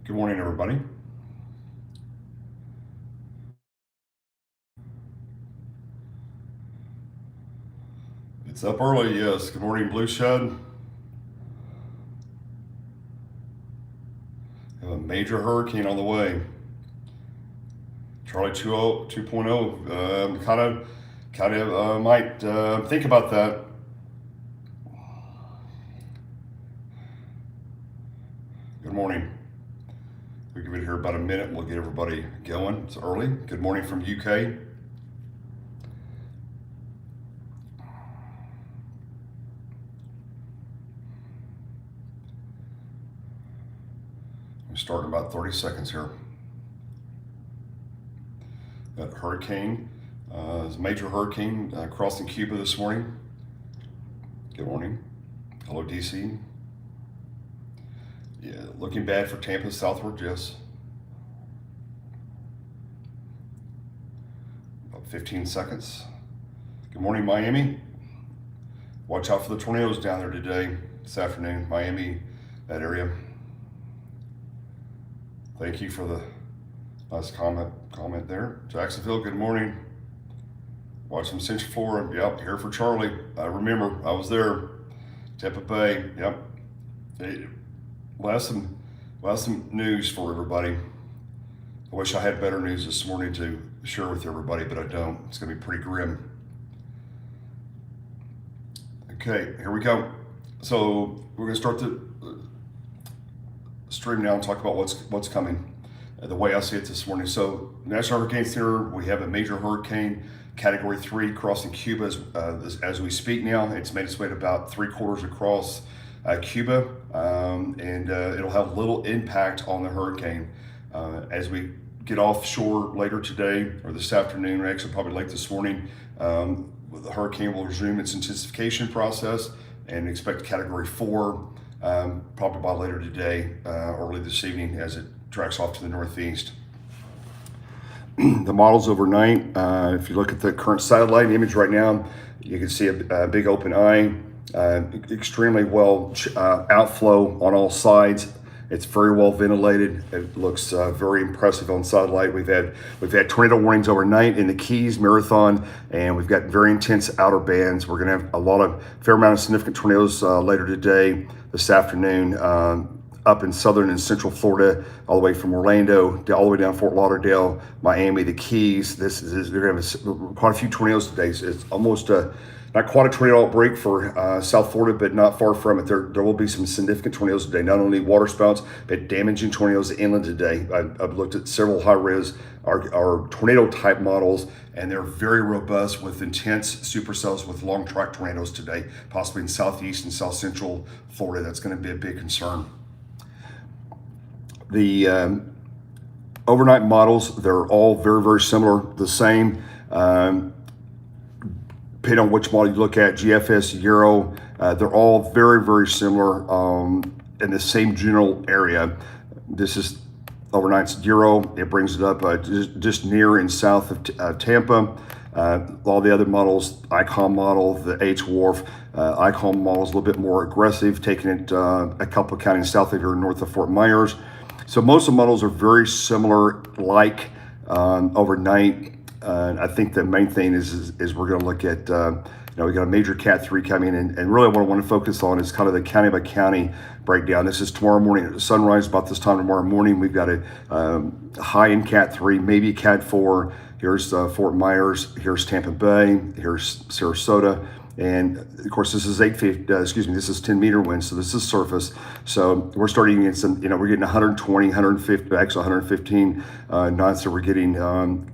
Good morning, everybody. It's up early, yes. Good morning, Blue Shed. Have a major hurricane on the way. Charlie 2.0. Might think about that. Good morning. We'll give it here about a minute and we'll get everybody going. It's early. Good morning from UK. We start in about 30 seconds here. That hurricane is a major hurricane crossing Cuba this morning. Good morning. Hello, DC. Yeah, looking bad for Tampa southward, yes. About 15 seconds. Good morning, Miami. Watch out for the tornadoes down there today, this afternoon, Miami, that area. Thank you for the nice comment there. Jacksonville, good morning. Watching Central Florida, yep, here for Charlie. I remember, I was there. Tampa Bay, yep. We'll have some news for everybody. I wish I had better news this morning to share with everybody, but I don't. It's gonna be pretty grim. Okay, here we go. So we're gonna start the stream now and talk about what's coming. The way I see it this morning. So National Hurricane Center, we have a major hurricane, Category 3, crossing Cuba as we speak now. It's made its way to about 3/4 across Cuba, and it'll have little impact on the hurricane. As we get offshore later today or this afternoon, or actually probably late this morning, the hurricane will resume its intensification process and expect Category 4 probably by later today, early this evening, as it tracks off to the northeast. The models overnight, if you look at the current satellite image right now, you can see a big open eye, extremely well outflow on all sides. It's very well ventilated. It looks very impressive on satellite. We've had tornado warnings overnight in the Keys, Marathon, and we've got very intense outer bands. We're going to have a fair amount of significant tornadoes later today, this afternoon, up in southern and central Florida, all the way from Orlando all the way down Fort Lauderdale, Miami, the Keys. They're going to have quite a few tornadoes today. So it's almost not quite a tornado outbreak for South Florida, but not far from it. There will be some significant tornadoes today, not only water spouts, but damaging tornadoes inland today. I've looked at several high-res our tornado-type models, and they're very robust with intense supercells with long-track tornadoes today, possibly in southeast and south central Florida. That's going to be a big concern. The overnight models, they're all very, very similar, the same. Depending on which model you look at, GFS, Euro, they're all very, very similar in the same general area. This is overnight's Euro. It brings it up just near and south of Tampa. All the other models, ICOM model, the H-Wharf, ICOM model is a little bit more aggressive, taking it a couple of counties south of here, north of Fort Myers. So most of the models are very similar, like overnight. I think the main thing is we're going to look at, we got a major Cat 3 coming in, and really what I want to focus on is kind of the county by county breakdown. This is tomorrow morning at sunrise, about this time tomorrow morning. We've got a high in Cat 3, maybe Cat 4. Here's Fort Myers, here's Tampa Bay, here's Sarasota. And of course, this is this is 10 meter winds, so this is surface. So we're starting getting some, we're getting 120, 150, actually 115 knots. So we're getting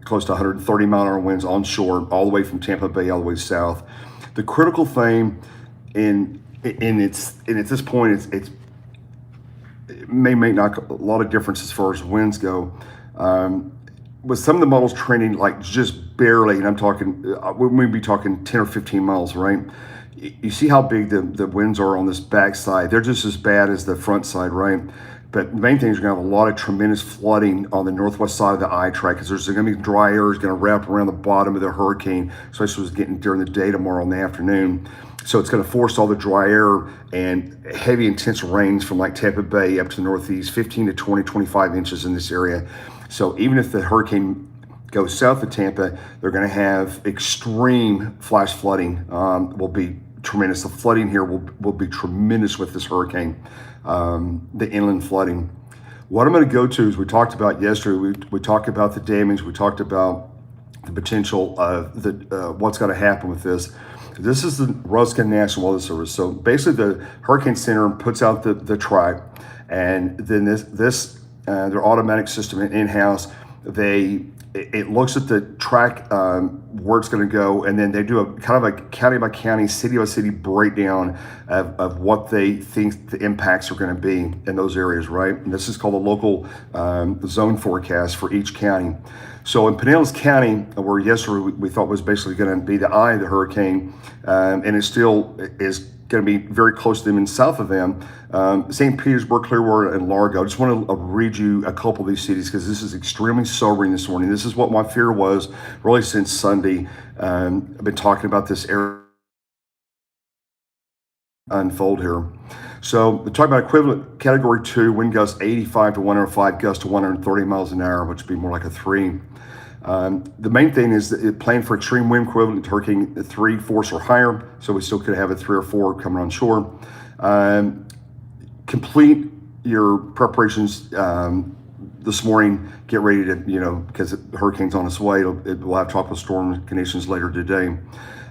close to 130 mile-an-hour winds onshore, all the way from Tampa Bay, all the way south. The critical thing at this point, it may make not a lot of difference as far as winds go. With some of the models trending like just barely, and I'm talking, we may be talking 10 or 15 miles, right? You see how big the winds are on this back side. They're just as bad as the front side, right? But the main thing is you're gonna have a lot of tremendous flooding on the northwest side of the eye track, because there's gonna be dry air is gonna wrap around the bottom of the hurricane, especially as it's getting during the day tomorrow in the afternoon. So it's going to force all the dry air and heavy, intense rains from like Tampa Bay up to the Northeast, 15 to 20, 25 inches in this area. So even if the hurricane goes south of Tampa, they're going to have extreme flash flooding. Will be tremendous. The flooding here will be tremendous with this hurricane, the inland flooding. What I'm going to go to is we talked about yesterday. We talked about the damage. We talked about the potential of what's going to happen with this. This is the Ruskin National Weather Service. So basically, the Hurricane Center puts out the track, and then their automatic system in-house, it looks at the track where it's going to go, and then they do a kind of a county by county, city by city breakdown of what they think the impacts are going to be in those areas, right? And this is called a local zone forecast for each county. So in Pinellas County, where yesterday we thought was basically going to be the eye of the hurricane, and it still is going to be very close to them and south of them, St. Petersburg, Clearwater, and Largo. I just want to read you a couple of these cities because this is extremely sobering this morning. This is what my fear was really since Sunday. I've been talking about this area unfold here. So we're talking about equivalent category 2, wind gusts 85 to 105, gusts to 130 miles an hour, which would be more like a 3. The main thing is that it planned for extreme wind equivalent to hurricane 3 force or higher, so we still could have a 3 or 4 coming on shore. Complete your preparations this morning. Get ready to, because the hurricane's on its way. We'll have tropical storm conditions later today.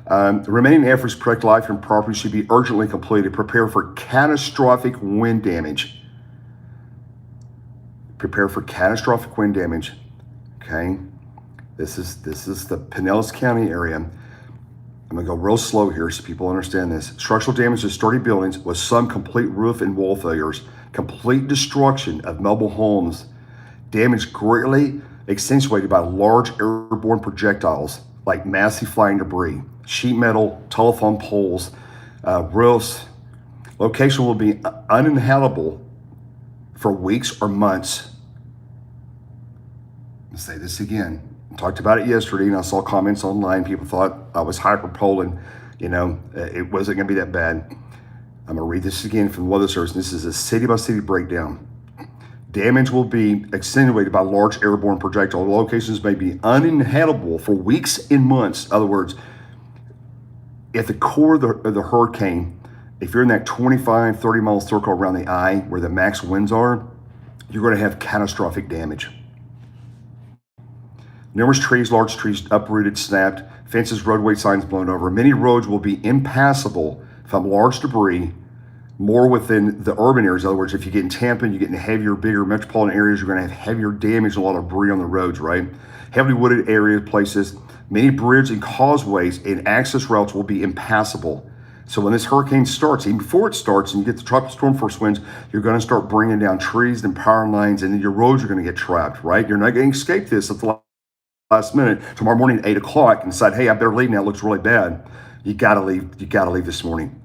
The remaining efforts to protect life and property should be urgently completed. Prepare for catastrophic wind damage. Prepare for catastrophic wind damage. Okay. This is the Pinellas County area. I'm going to go real slow here so people understand this. Structural damage to sturdy buildings with some complete roof and wall failures. Complete destruction of mobile homes. Damage greatly accentuated by large airborne projectiles like massive flying debris, sheet metal, telephone poles, roofs. Location will be uninhabitable for weeks or months. I'll say this again. I talked about it yesterday, and I saw comments online. People thought I was hyperpoling. It wasn't going to be that bad. I'm going to read this again from the Weather Service. This is a city-by-city breakdown. Damage will be accentuated by large airborne projectile. Locations may be uninhabitable for weeks and months. In other words, at the core of the hurricane, if you're in that 25, 30-mile circle around the eye where the max winds are, you're going to have catastrophic damage. Numerous trees, large trees uprooted, snapped, fences, roadway signs blown over. Many roads will be impassable from large debris, more within the urban areas. In other words, if you get in Tampa, you get in heavier, bigger metropolitan areas, you're going to have heavier damage and a lot of debris on the roads, right? Heavily wooded areas, places, many bridges and causeways and access routes will be impassable. So when this hurricane starts, even before it starts and you get the tropical storm force winds, you're going to start bringing down trees and power lines, and then your roads are going to get trapped, right? You're not going to escape this at the last minute tomorrow morning at 8 o'clock and decide, hey, I better leave now. It looks really bad. You got to leave. You got to leave this morning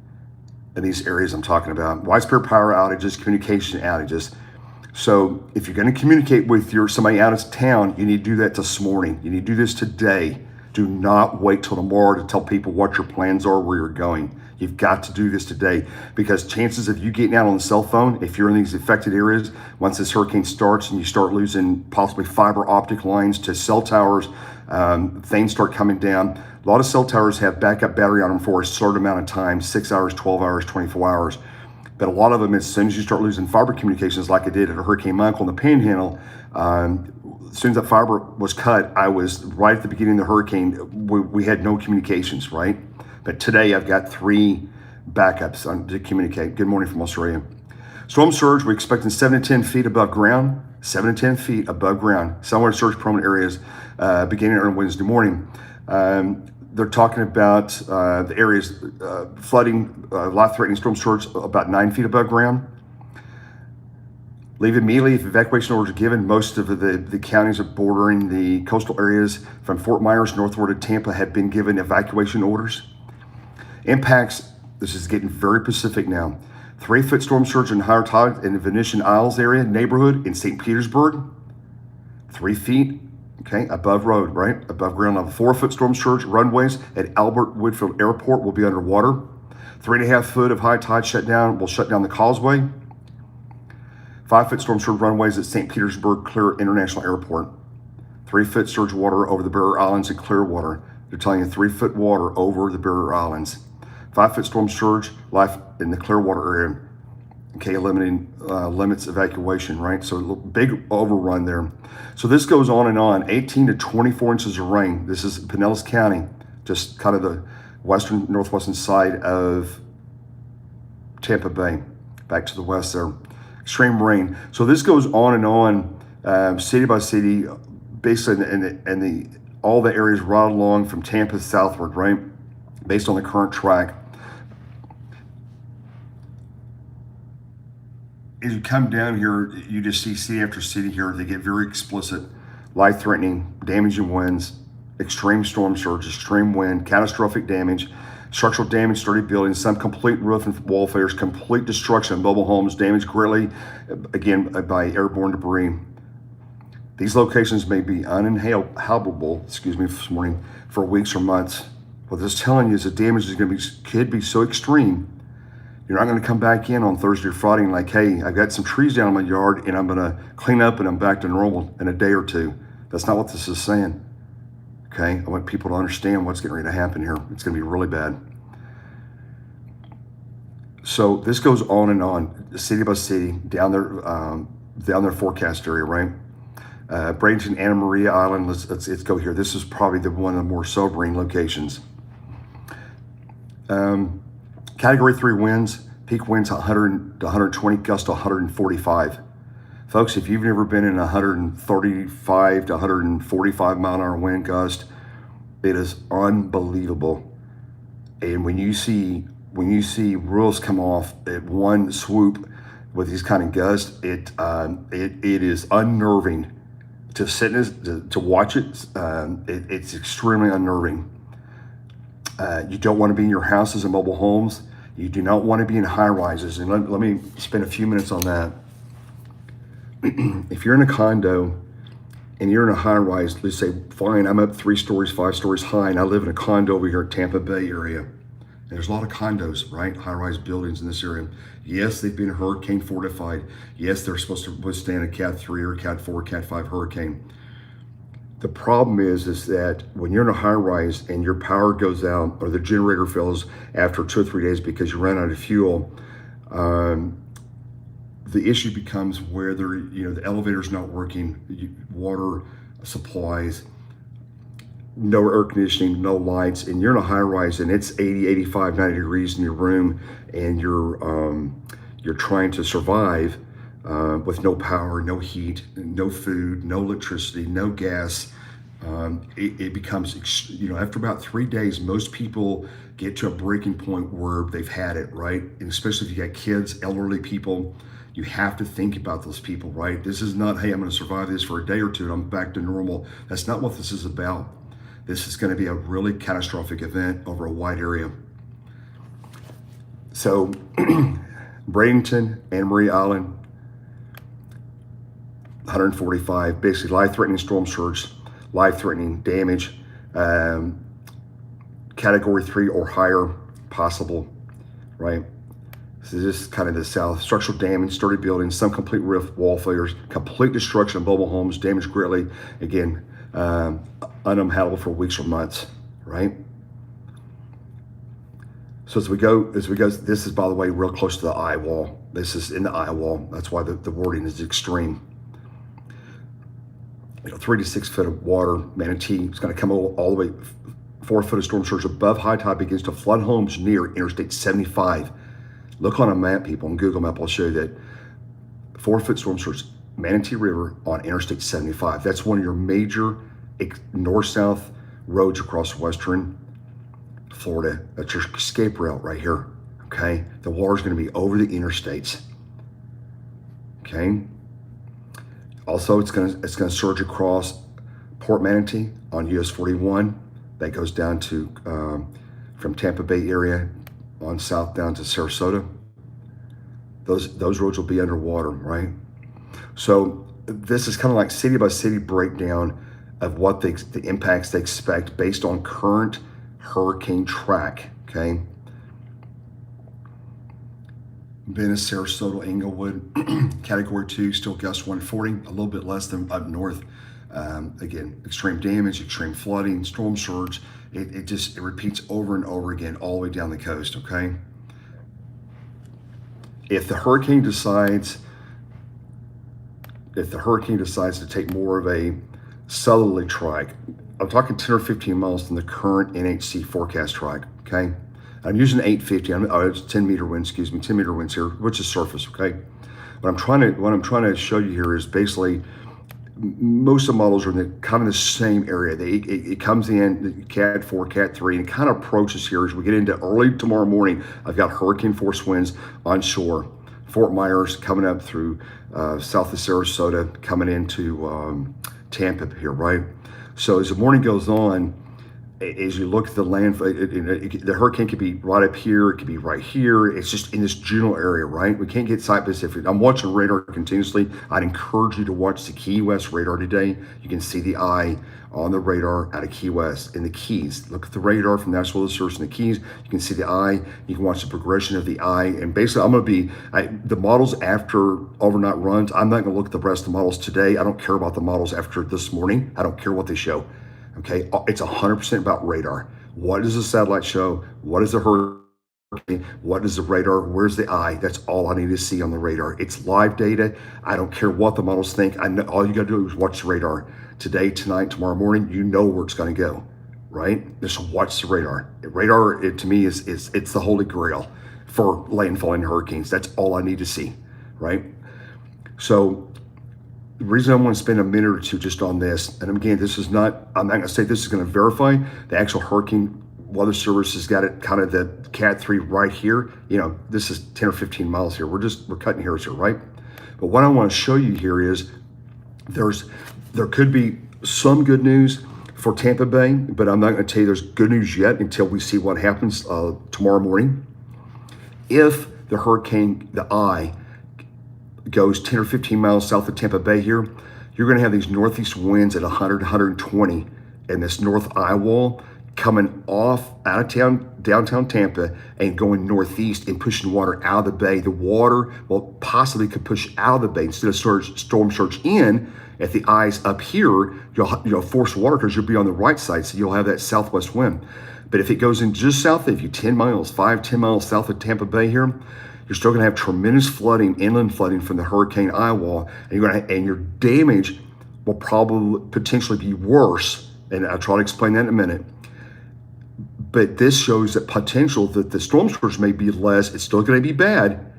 in these areas I'm talking about. Widespread power outages, communication outages. So if you're going to communicate with somebody out of town, you need to do that this morning. You need to do this today. Do not wait till tomorrow to tell people what your plans are, where you're going. You've got to do this today, because chances of you getting out on the cell phone, if you're in these affected areas, once this hurricane starts and you start losing possibly fiber optic lines to cell towers, things start coming down. A lot of cell towers have backup battery on them for a certain amount of time, 6 hours, 12 hours, 24 hours. But a lot of them, as soon as you start losing fiber communications, like I did at Hurricane Michael in the Panhandle, as soon as that fiber was cut, I was right at the beginning of the hurricane. We had no communications, right? But today I've got 3 backups to communicate. Good morning from Australia. Storm surge, we're expecting 7 to 10 feet above ground, 7 to 10 feet above ground. Somewhere in surge prone areas beginning on Wednesday morning. They're talking about the areas flooding, life-threatening storm surge about 9 feet above ground. Leave immediately if evacuation orders are given. Most of the counties bordering the coastal areas from Fort Myers northward to Tampa have been given evacuation orders. Impacts, this is getting very specific now. 3-foot storm surge and higher tide in the Venetian Isles area neighborhood in St. Petersburg. 3 feet, okay, above road, right? Above ground level. 4-foot storm surge runways at Albert Woodfield Airport will be underwater. 3.5 foot of high tide will shut down the causeway. 5 foot storm surge runways at St. Petersburg Clear International Airport. 3 foot surge water over the Barrier Islands and Clearwater. They're telling you 3 foot water over the Barrier Islands. 5 foot storm surge life in the Clearwater area. Okay, eliminating limits evacuation, right? So a big overrun there. So this goes on and on. 18 to 24 inches of rain. This is Pinellas County, just kind of the northwestern side of Tampa Bay, back to the west there. Extreme rain. So this goes on and on, city by city, basically, and all the areas right along from Tampa southward, right? Based on the current track. As you come down here, you just see city after city here. They get very explicit, life-threatening, damaging winds, extreme storm surge, extreme wind, catastrophic damage, structural damage, sturdy buildings, some complete roof and wall failures, complete destruction of mobile homes, damaged greatly, again, by airborne debris. These locations may be uninhabitable, this morning, for weeks or months. What this is telling you is the damage could be so extreme. You're not going to come back in on Thursday or Friday and like, hey, I've got some trees down in my yard and I'm going to clean up and I'm back to normal in a day or two. That's not what this is saying. Okay, I want people to understand what's getting ready to happen here. It's going to be really bad. So this goes on and on, city by city, down their forecast area, right? Bradenton, Anna Maria Island. Let's go here. This is probably one of the more sobering locations. Category 3 winds, peak winds 100 to 120, gust to 145. Folks, if you've never been in 135 to 145 mile an hour wind gust, it is unbelievable. And when you see rules come off at one swoop with these kind of gusts, it is unnerving to sit to watch it. It's extremely unnerving. You don't want to be in your houses and mobile homes. You do not want to be in high rises. And let me spend a few minutes on that. If you're in a condo and you're in a high rise, let's say, fine, I'm up 3 stories, 5 stories high, and I live in a condo over here in Tampa Bay area. And there's a lot of condos, right? High rise buildings in this area. Yes, they've been hurricane fortified. Yes, they're supposed to withstand a Cat 3 or Cat 4, Cat 5 hurricane. The problem is that when you're in a high rise and your power goes out or the generator fails after 2 or 3 days because you ran out of fuel, the issue becomes where the elevator's not working, water supplies, no air conditioning, no lights, and you're in a high rise and it's 80, 85, 90 degrees in your room and you're trying to survive with no power, no heat, no food, no electricity, no gas. It becomes, after about 3 days, most people get to a breaking point where they've had it, right? And especially if you got kids, elderly people, you have to think about those people, right? This is not, hey, I'm going to survive this for a day or two and I'm back to normal. That's not what this is about. This is going to be a really catastrophic event over a wide area. So, Bradenton, Anna Maria Island, 145, basically life-threatening storm surge, life-threatening damage, category 3 or higher possible, right? So this is kind of the south. Structural damage, sturdy buildings, some complete roof wall failures, complete destruction of mobile homes, damaged greatly. Again, uninhabitable for weeks or months, right? So as we go, this is, by the way, real close to the eye wall. This is in the eye wall. That's why the wording is extreme. 3 to 6 foot of water, Manatee. It's going to come all the way 4 foot of storm surge above high tide begins to flood homes near Interstate 75. Look on a map, people, on Google Map. I'll show you that 4 foot storm surge, Manatee River on Interstate 75. That's one of your major north-south roads across western Florida. That's your escape route right here. Okay, the water's going to be over the interstates. Okay. Also, it's going to surge across Port Manatee on US 41. That goes down to from Tampa Bay area on south down to Sarasota. Those roads will be underwater, right? So this is kind of like city by city breakdown of what the impacts they expect based on current hurricane track. Okay. Venice, Sarasota, Englewood, Category 2, still gust 140, a little bit less than up north. Again, extreme damage, extreme flooding, storm surge. It repeats over and over again all the way down the coast, okay? If the hurricane decides to take more of a southerly track, I'm talking 10 or 15 miles from the current NHC forecast track, okay? I'm using 850. It's 10 meter winds, 10 meter winds here, which is surface, okay? What I'm trying to show you here is basically most of the models are in the kind of the same area. It comes in the Cat 4, Cat 3, and it kind of approaches here as we get into early tomorrow morning. I've got hurricane force winds onshore. Fort Myers coming up through south of Sarasota, coming into Tampa here, right? So as the morning goes on, as you look at the land, the hurricane could be right up here, it could be right here. It's just in this general area, right? We can't get site specific. I'm watching radar continuously. I'd encourage you to watch the Key West radar today. You can see the eye on the radar out of Key West in the Keys. Look at the radar from National Weather Service in the Keys. You can see the eye. You can watch the progression of the eye. And basically, I'm going to be, the models after overnight runs, I'm not going to look at the rest of the models today. I don't care about the models after this morning. I don't care what they show. Okay, it's 100% about radar. What does the satellite show? What is the hurricane? What is the radar? Where's the eye? That's all I need to see on the radar. It's live data. I don't care what the models think. I know all you got to do is watch the radar. Today, tonight, tomorrow morning, you know where it's going to go, right? Just watch the radar. Radar, to me, it's the holy grail for landfalling hurricanes. That's all I need to see, right? So the reason I want to spend a minute or two just on this, and again, I'm not going to say this is going to verify. The actual Hurricane Weather Service has got it kind of the Cat 3 right here. You know, this is 10 or 15 miles here. We're cutting hairs here, right? But what I want to show you here is there could be some good news for Tampa Bay, but I'm not going to tell you there's good news yet until we see what happens tomorrow morning. If the hurricane, the eye, goes 10 or 15 miles south of Tampa Bay here, you're going to have these northeast winds at 100, 120, and this north eye wall coming off out of town, downtown Tampa, and going northeast and pushing water out of the bay. The water, well, possibly could push out of the bay instead of storm surge in. At the eyes up here, you'll force water because you'll be on the right side, so you'll have that southwest wind. But if it goes in just south of you, 10 miles south of Tampa Bay here, you're still going to have tremendous flooding, inland flooding from the hurricane eye wall, and your damage will probably potentially be worse. And I'll try to explain that in a minute. But this shows that potential that the storm surge may be less. It's still going to be bad,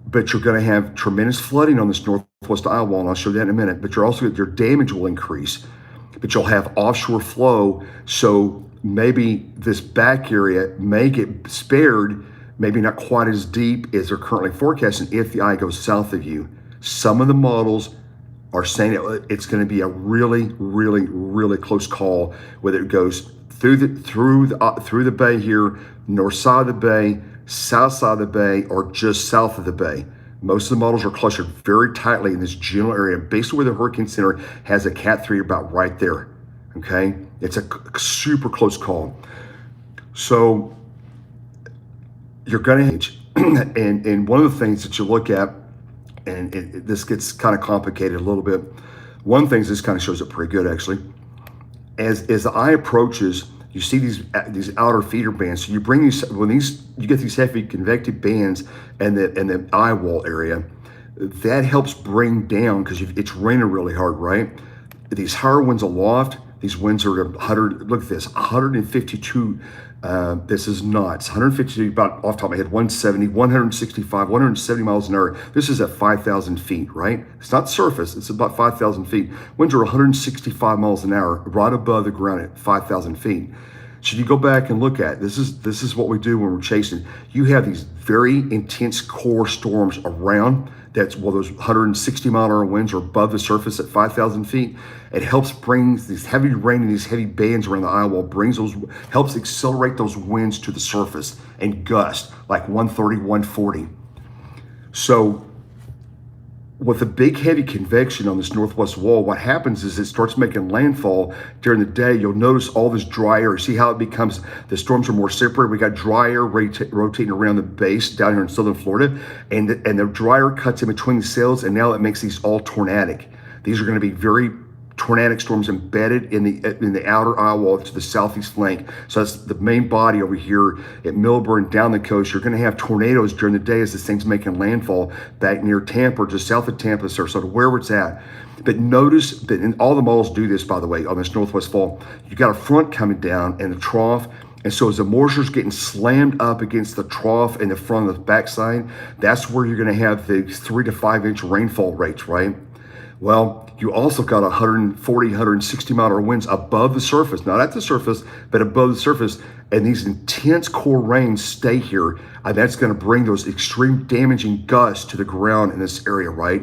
but you're going to have tremendous flooding on this northwest eye wall, and I'll show you that in a minute. But your damage will increase, but you'll have offshore flow. So maybe this back area may get spared. Maybe not quite as deep as they're currently forecasting if the eye goes south of you. Some of the models are saying it's going to be a really, really, really close call, whether it goes through the bay here, north side of the bay, south side of the bay, or just south of the bay. Most of the models are clustered very tightly in this general area, basically where the Hurricane Center has a Cat 3 about right there, okay? It's a super close call. So you're going to, and one of the things that you look at, and this gets kind of complicated a little bit. One of the things, this kind of shows it pretty good actually. As the eye approaches, you see these outer feeder bands. So you bring you get these heavy convective bands and the eye wall area, that helps bring down, because it's raining really hard, right? These higher winds aloft, these winds are 100. Look at this, 152. This is nuts. 152, about off the top of my head, 170, 165, 170 miles an hour. This is at 5,000 feet, right? It's not surface, it's about 5,000 feet. Winds are 165 miles an hour right above the ground at 5,000 feet. So you go back and look at, this is what we do when we're chasing. You have these very intense core storms around. Those 160 mile an hour winds are above the surface at 5,000 feet. It helps bring these heavy rain and these heavy bands around the eye wall, helps accelerate those winds to the surface and gust like 130, 140. So with a big heavy convection on this northwest wall, what happens is it starts making landfall during the day. You'll notice all this dry air. See how it becomes, the storms are more separate. We got dry air rotating around the base down here in southern Florida, and the dry air cuts in between the cells, and now it makes these all tornadic. These are going to be very tornadic storms embedded in the outer eye wall to the southeast flank. So that's the main body over here at Milburn down the coast. You're going to have tornadoes during the day as this thing's making landfall back near Tampa or just south of Tampa, Sarasota, wherever it's at. But notice that, and all the models do this, by the way, on this northwest fall, you got a front coming down and the trough. And so as the moisture's getting slammed up against the trough and the front of the backside, that's where you're going to have the 3 to 5 inch rainfall rates, right? Well, you also got 140, 160 mile an hour winds above the surface, not at the surface, but above the surface. And these intense core rains stay here. And that's going to bring those extreme damaging gusts to the ground in this area, right?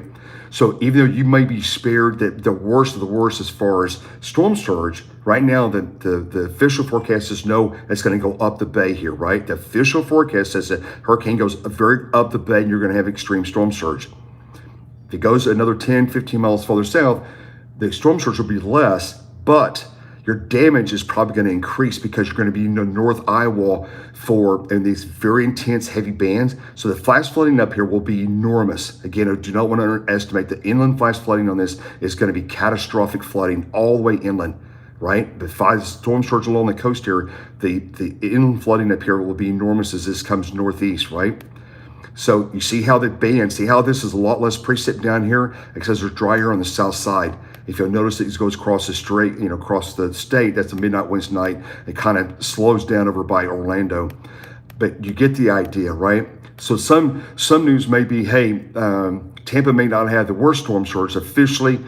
So even though you may be spared the worst of the worst as far as storm surge, right now the official forecast says no, it's going to go up the bay here, right? The official forecast says that hurricane goes very up the bay and you're going to have extreme storm surge. If it goes another 10, 15 miles further south, the storm surge will be less, but your damage is probably going to increase because you're going to be in the north eye wall in these very intense heavy bands. So the flash flooding up here will be enormous. Again, I do not want to underestimate the inland flash flooding on this is going to be catastrophic flooding all the way inland, right? But five storm surge along the coast here, the inland flooding up here will be enormous as this comes northeast, right? So you see how the band, see how this is a lot less precip down here because there's dry air on the south side. If you'll notice it goes across the strait, across the state, that's the midnight winds night. It kind of slows down over by Orlando. But you get the idea, right? So some news may be, hey, Tampa may not have the worst storm surge. Officially,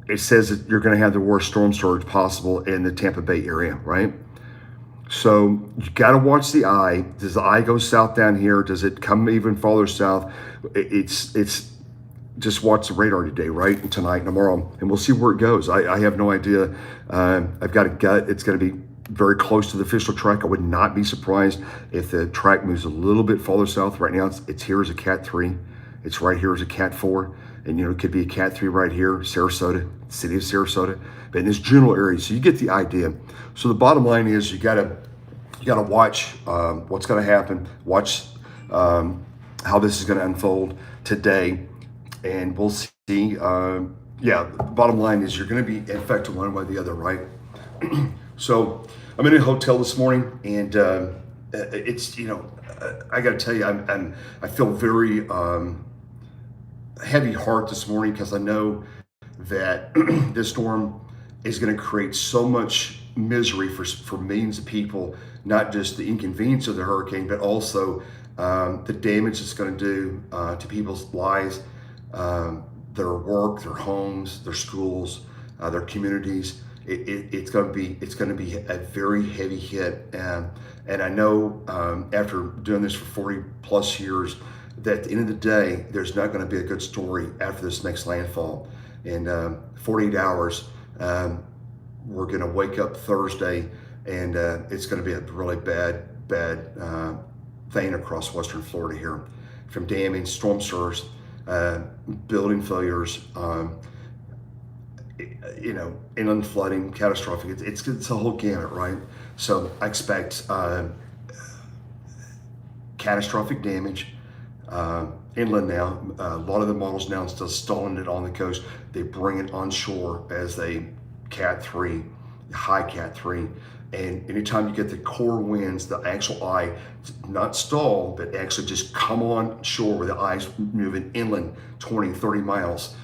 it says that you're going to have the worst storm surge possible in the Tampa Bay area, right? So you got to watch the eye. Does the eye go south down here? Does it come even farther south? It's just watch the radar today, right? And tonight and tomorrow, and we'll see where it goes. I have no idea. I've got a gut. It's going to be very close to the official track. I would not be surprised if the track moves a little bit farther south. Right now, it's here as a Cat 3. It's right here as a Cat 4. And, it could be a Cat 3 right here, Sarasota, city of Sarasota. But in this general area, so you get the idea. So the bottom line is you gotta watch what's gonna happen, watch how this is gonna unfold today, and we'll see. The bottom line is you're gonna be affected one way or the other, right? So I'm in a hotel this morning, and it's I gotta tell you, I feel very heavy heart this morning because I know that this storm is going to create so much misery for millions of people, not just the inconvenience of the hurricane, but also the damage it's going to do to people's lives, their work, their homes, their schools, their communities. It's going to be a very heavy hit, and I know after doing this for 40 plus years that at the end of the day, there's not going to be a good story after this next landfall. In 48 hours, we're going to wake up Thursday, and it's going to be a really bad thing across Western Florida here, from damage, storm surge, building failures, inland flooding, catastrophic. It's a whole gamut, right? So I expect catastrophic damage. Inland now, a lot of the models now instead of stalling it on the coast, they bring it onshore as a Cat 3, high Cat 3. And anytime you get the core winds, the actual eye, not stall, but actually just come on shore where the eye's moving inland 20, 30 miles,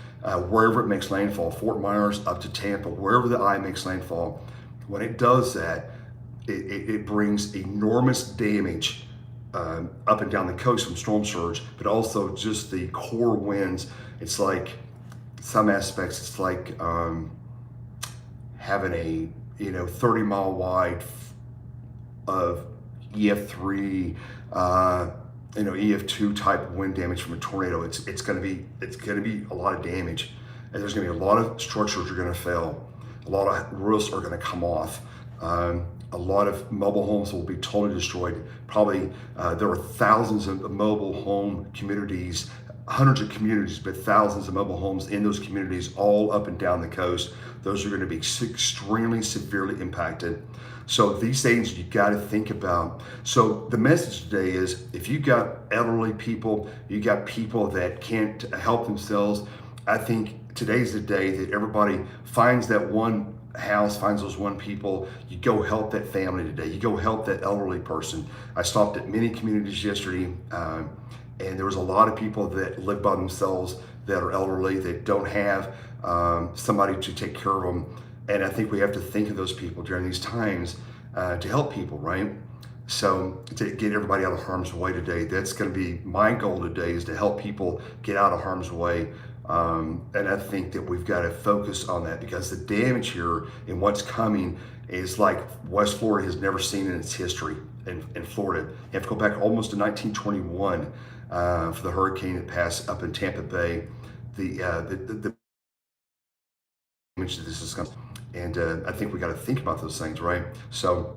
wherever it makes landfall, Fort Myers up to Tampa, wherever the eye makes landfall. When it does that, it brings enormous damage up and down the coast from storm surge, but also just the core winds. It's like, some aspects, it's like having a 30 mile wide of EF3, EF2 type wind damage from a tornado. It's going to be a lot of damage, and there's going to be a lot of structures are going to fail. A lot of roofs are going to come off. A lot of mobile homes will be totally destroyed. Probably there are thousands of mobile home communities, hundreds of communities, but thousands of mobile homes in those communities all up and down the coast. Those are going to be extremely severely impacted. So these things you got to think about. So the message today is, if you got elderly people, you got people that can't help themselves, I think today's the day that everybody finds that one house, finds those one people. You go help that family today. You go help that elderly person. I stopped at many communities yesterday, and there was a lot of people that live by themselves, that are elderly, that don't have somebody to take care of them. And I think we have to think of those people during these times to help people, right? So to get everybody out of harm's way today, that's going to be my goal today, is to help people get out of harm's way. And I think that we've got to focus on that, because the damage here and what's coming is like West Florida has never seen in its history. In Florida, you have to go back almost to 1921 for the hurricane that passed up in Tampa Bay. The damage that this is going to, and I think we got to think about those things, right? So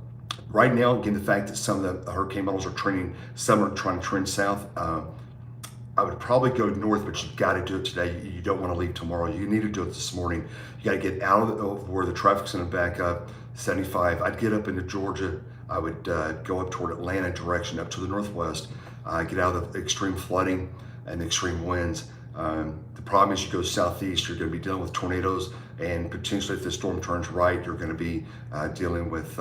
right now, again, the fact that some of the hurricane models are trending, some are trying to trend south. I would probably go north, but you got to do it today. You don't want to leave tomorrow. You need to do it this morning. You got to get out of where the traffic's going to back up. 75. I'd get up into Georgia. I would go up toward Atlanta direction, up to the northwest. Get out of the extreme flooding and extreme winds. The problem is, you go southeast, you're going to be dealing with tornadoes, and potentially, if the storm turns right, you're going to be dealing with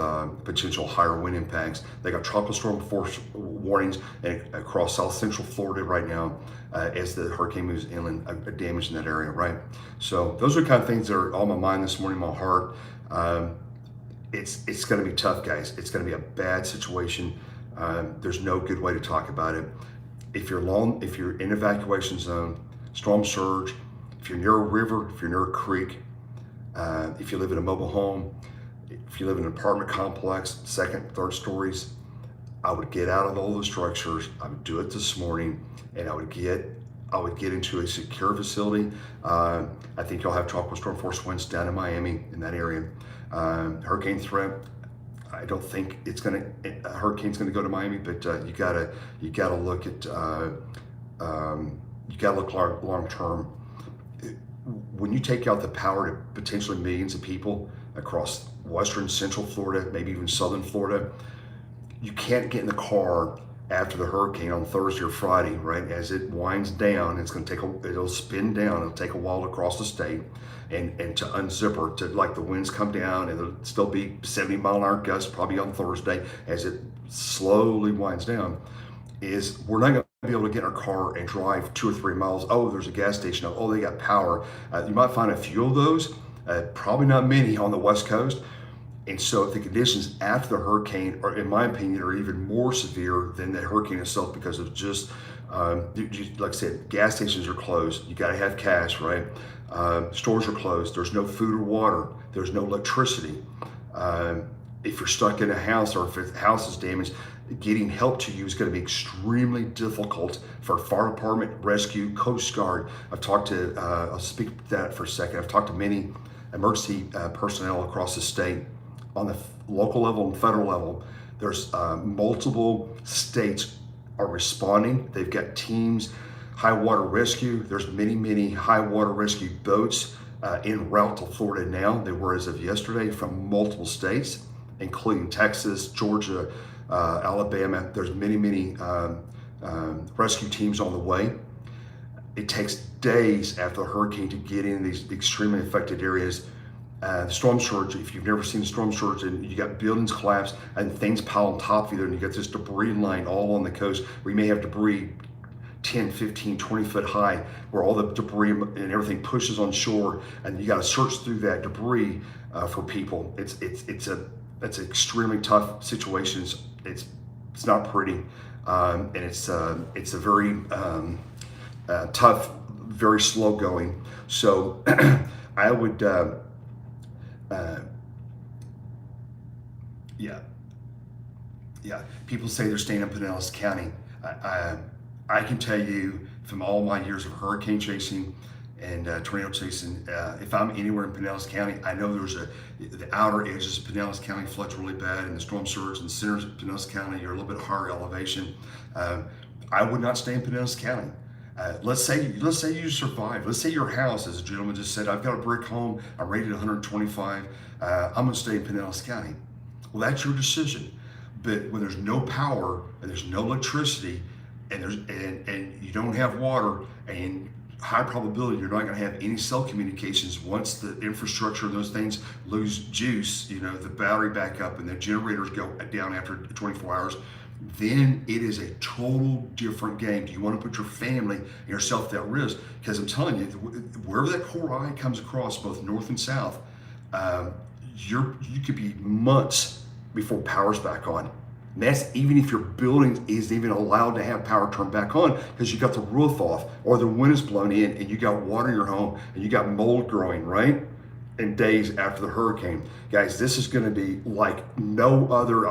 potential higher wind impacts. They got tropical storm force warnings across south central Florida right now as the hurricane moves inland, damage in that area, right? So those are the kind of things that are on my mind this morning, my heart. It's going to be tough, guys. It's going to be a bad situation. There's no good way to talk about it. If you're in evacuation zone, storm surge, if you're near a river, if you're near a creek, if you live in a mobile home, if you live in an apartment complex, second, third stories, I would get out of all those structures. I would do it this morning, and I would get into a secure facility. I think you'll have tropical storm force winds down in Miami, in that area. Hurricane threat, I don't think a hurricane's gonna go to Miami, but you gotta look at you gotta look long term. When you take out the power to potentially millions of people across western, central Florida, maybe even southern Florida, you can't get in the car after the hurricane on Thursday or Friday, right? As it winds down, it'll spin down. It'll take a while to cross the state and to unzipper, to like the winds come down, and it'll still be 70-mile-an-hour gusts probably on Thursday as it slowly winds down. We're not going to be able to get in our car and drive 2 or 3 miles. Oh, there's a gas station. Oh, they got power. You might find a few of those, probably not many on the West Coast. And so if the conditions after the hurricane, are, in my opinion, are even more severe than the hurricane itself, because of just, like I said, gas stations are closed. You got to have cash, right? Stores are closed. There's no food or water. There's no electricity. If you're stuck in a house, or if the house is damaged, getting help to you is going to be extremely difficult for fire department, rescue, Coast Guard. I'll speak to that for a second. I've talked to many emergency personnel across the state, on the local level and federal level. There's multiple states are responding. They've got teams, high water rescue. There's many high water rescue boats en route to Florida now. They were as of yesterday, from multiple states, including Texas, Georgia, Alabama. There's many rescue teams on the way. It takes days after the hurricane to get in these extremely affected areas. The storm surge, if you've never seen a storm surge, and you got buildings collapse and things pile on top of you, and you got this debris line all on the coast, where you may have debris 10, 15, 20 foot high, where all the debris and everything pushes on shore, and you got to search through that debris for people. It's an extremely tough situation. It's not pretty, and it's a very tough, very slow going. So I would. People say they're staying in Pinellas County. I can tell you from all my years of hurricane chasing and tornado chasing. If I'm anywhere in Pinellas County, I know the outer edges of Pinellas County floods really bad, and the storm surge in the centers of Pinellas County are a little bit higher elevation. I would not stay in Pinellas County. Let's say you survive. Let's say your house, as a gentleman just said, I've got a brick home. I'm rated 125. I'm going to stay in Pinellas County. Well, that's your decision. But when there's no power and there's no electricity, and you don't have water, and high probability you're not going to have any cell communications once the infrastructure and those things lose juice, you know, the battery back up and the generators go down after 24 hours, then it is a total different game. Do you want to put your family and yourself at risk? Because I'm telling you, wherever that core eye comes across, both north and south, you could be months before power's back on. And that's even if your building isn't even allowed to have power turned back on, because you got the roof off or the wind is blown in and you got water in your home and you got mold growing, right? And days after the hurricane. Guys, this is going to be like no other.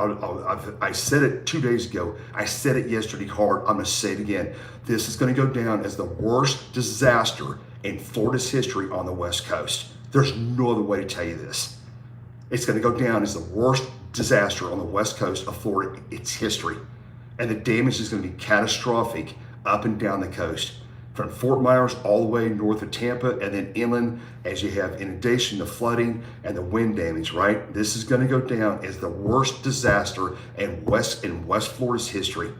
I said it 2 days ago. I said it yesterday hard. I'm going to say it again. This is going to go down as the worst disaster in Florida's history on the West Coast. There's no other way to tell you this. It's going to go down as the worst disaster on the West Coast of Florida, its history. And the damage is going to be catastrophic up and down the coast, from Fort Myers all the way north of Tampa, and then inland as you have inundation, the flooding, and the wind damage, right? This is going to go down as the worst disaster in West Florida's history.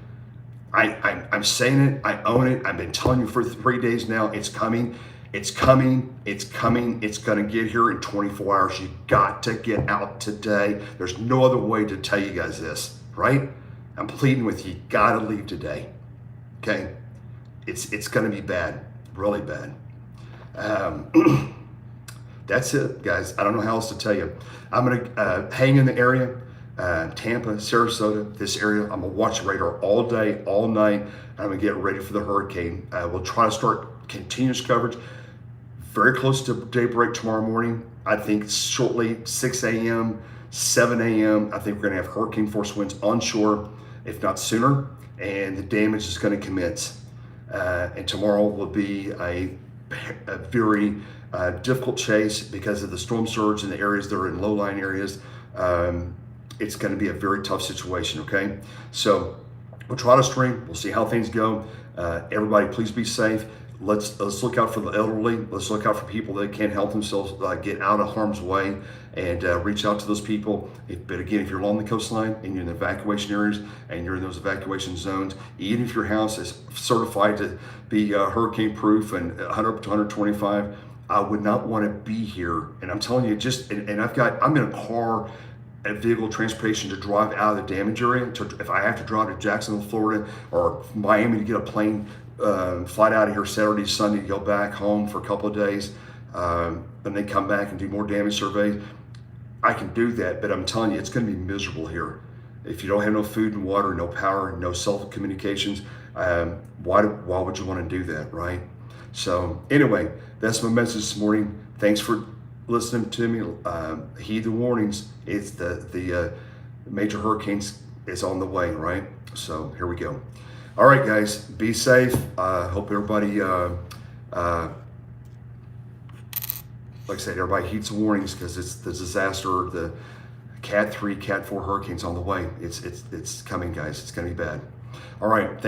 I'm saying it, I own it. I've been telling you for 3 days now, it's coming. It's coming, it's coming, it's gonna get here in 24 hours. You got to get out today. There's no other way to tell you guys this, right? I'm pleading with you, gotta leave today, okay? It's gonna be bad, really bad. That's it, guys. I don't know how else to tell you. I'm gonna hang in the area, Tampa, Sarasota, this area. I'm gonna watch the radar all day, all night. I'm gonna get ready for the hurricane. We'll try to start continuous coverage very close to daybreak tomorrow morning. I think shortly, 6 a.m., 7 a.m., I think we're gonna have hurricane force winds onshore, if not sooner, and the damage is gonna commence. And tomorrow will be a very difficult chase because of the storm surge in the areas that are in low-lying areas. It's gonna be a very tough situation, okay? So we'll try to stream, we'll see how things go. Everybody, please be safe. Let's look out for the elderly. Let's look out for people that can't help themselves, get out of harm's way, and reach out to those people. But again, if you're along the coastline and you're in the evacuation areas and you're in those evacuation zones, even if your house is certified to be hurricane proof and 100 to 125, I would not want to be here. And I'm telling you, I'm in a car, a vehicle transportation to drive out of the damage area. If I have to drive to Jacksonville, Florida, or Miami to get a plane flight out of here Saturday, Sunday to go back home for a couple of days, and then come back and do more damage surveys, I can do that. But I'm telling you, it's going to be miserable here. If you don't have no food and water, no power, no cell communications, why would you want to do that, right? So anyway, that's my message this morning. Thanks for listening to me. Heed the warnings. It's the major hurricanes is on the way, right? So here we go. All right, guys, be safe. Hope everybody, like I said, everybody heeds the warnings, because it's the disaster, the Cat 3, Cat 4 hurricanes on the way. It's coming, guys. It's going to be bad. All right.